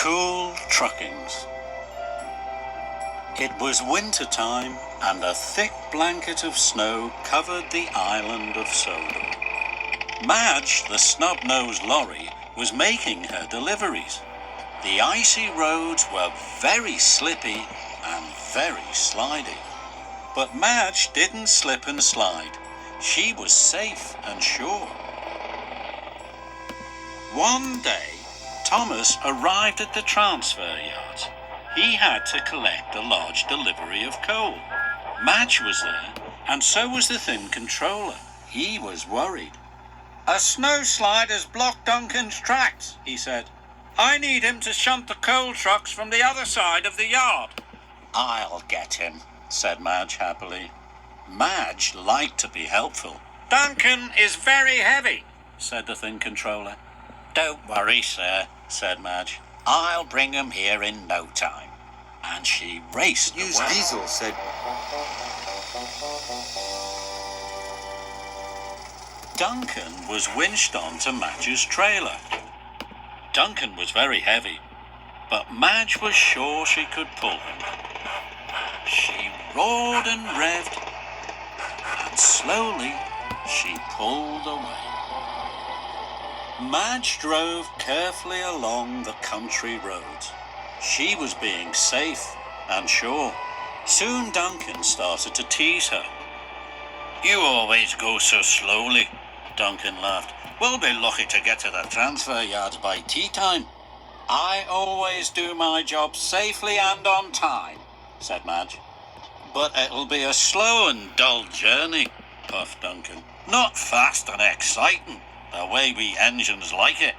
Cool truckings. It was winter time, and a thick blanket of snow covered the island of Sodor. Madge, the snub-nosed lorry, was making her deliveries. The icy roads were very slippy and very slidey. But Madge didn't slip and slide. She was safe and sure. One day, Thomas arrived at the transfer yard. He had to collect a large delivery of coal. Madge was there, and so was the thin controller. He was worried. "A snowslide has blocked Duncan's tracks," he said. "I need him to shunt the coal trucks from the other side of the yard." "I'll get him," said Madge happily. Madge liked to be helpful. "Duncan is very heavy," said the thin controller. "Don't worry, sir," said Madge. "I'll bring him here in no time." And she raced away. "Use diesel," said... Duncan was winched onto Madge's trailer. Duncan was very heavy, but Madge was sure she could pull him. She roared and revved, and slowly she pulled away. Madge drove carefully along the country roads. She was being safe and sure. Soon Duncan started to tease her. "You always go so slowly," Duncan laughed. "We'll be lucky to get to the transfer yards by tea time." "I always do my job safely and on time," said Madge. "But it'll be a slow and dull journey," puffed Duncan. "Not fast and exciting, the way we engines like it."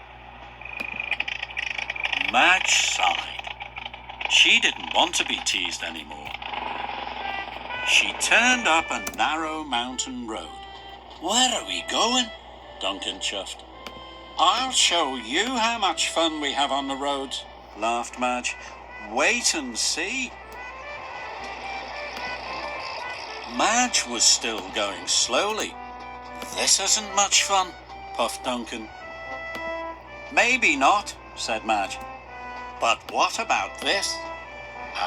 Madge sighed. She didn't want to be teased anymore. She turned up a narrow mountain road. "Where are we going?" Duncan chuffed. "I'll show you how much fun we have on the roads," laughed Madge. "Wait and see." Madge was still going slowly. "This isn't much fun," puffed Duncan. "Maybe not," said Madge. "But what about this?"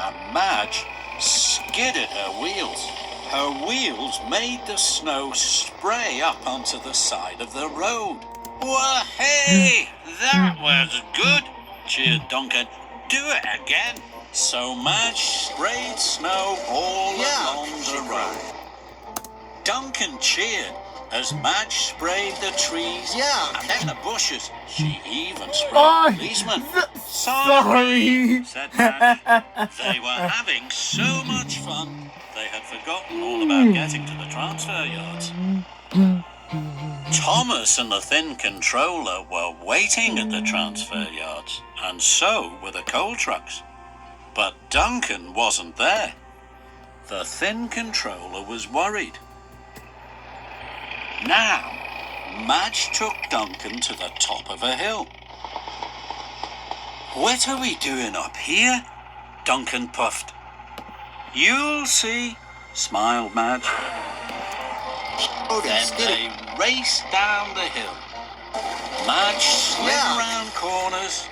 And Madge skidded her wheels. Her wheels made the snow spray up onto the side of the road. "Well, hey, that was good," cheered Duncan. "Do it again." So Madge sprayed snow all along the road. Duncan cheered as Madge sprayed the trees and then the bushes. She even sprayed the policeman. "Sorry," said Madge. They were having so much fun, they had forgotten all about getting to the transfer yards. Thomas and the thin controller were waiting at the transfer yards, and so were the coal trucks. But Duncan wasn't there. The thin controller was worried. Now, Madge took Duncan to the top of a hill. "What are we doing up here?" Duncan puffed. "You'll see," smiled Madge. Then they raced down the hill. Madge slid around corners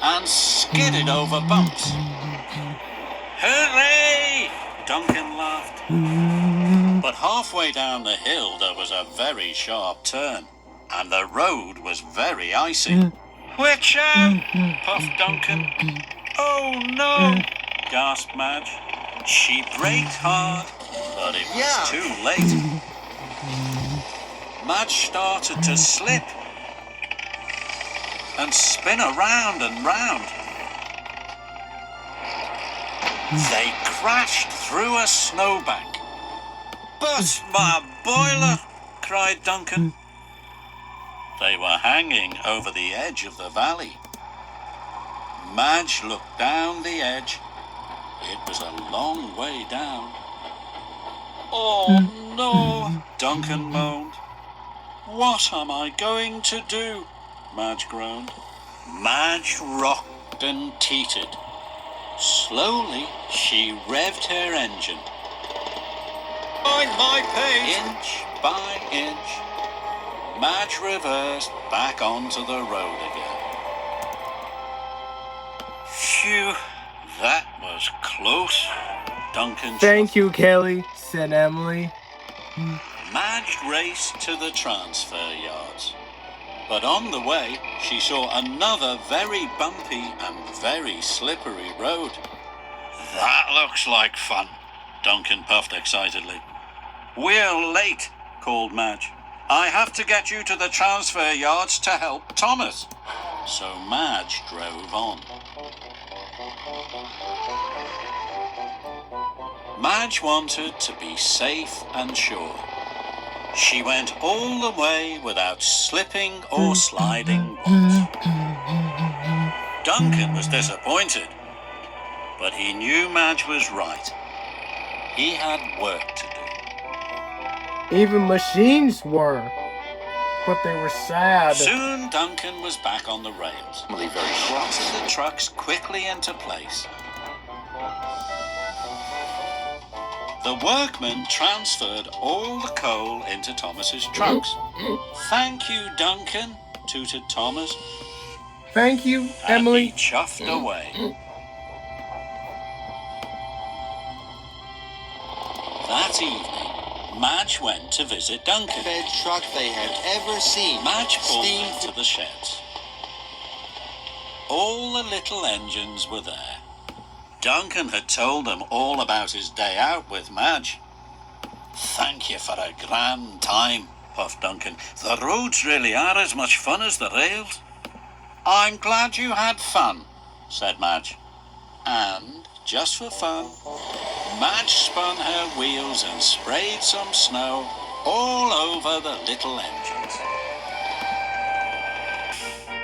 and skidded over bumps. "Hooray!" Duncan laughed. But halfway down the hill there was a very sharp turn, and the road was very icy. "Watch out!" puffed Duncan. "Oh no!" gasped Madge. She braked hard, but it was too late. Madge started to slip and spin around and round. They crashed through a snowbank. "But my boiler!" cried Duncan. They were hanging over the edge of the valley. Madge looked down the edge. It was a long way down. "Oh no," Duncan moaned. "What am I going to do?" Madge groaned. Madge rocked and teetered. Slowly she revved her engine. "Find my pace!" Inch by inch, Madge reversed back onto the road again. Phew, that was close. Duncan Thank you, Kelly, said Emily. Madge raced to the transfer yards. But on the way, she saw another very bumpy and very slippery road. That looks like fun, Duncan puffed excitedly. We're late, called Madge. I have to get you to the transfer yards to help Thomas. So Madge drove on. Madge wanted to be safe and sure. She went all the way without slipping or sliding once. Duncan was disappointed, but he knew Madge was right. He had work to do. Even machines were, but they were sad. Soon Duncan was back on the rails. Emily very cross. The trucks quickly into place. The workmen transferred all the coal into Thomas's trucks. Thank you, Duncan, tooted Thomas. Thank you, Emily. And he chuffed away. That evening, Madge went to visit Duncan. The best truck they had ever seen. Madge pulled them to the sheds. All the little engines were there. Duncan had told them all about his day out with Madge. Thank you for a grand time, puffed Duncan. The roads really are as much fun as the rails. I'm glad you had fun, said Madge. And, just for fun, Madge spun her wheels and sprayed some snow all over the little engines.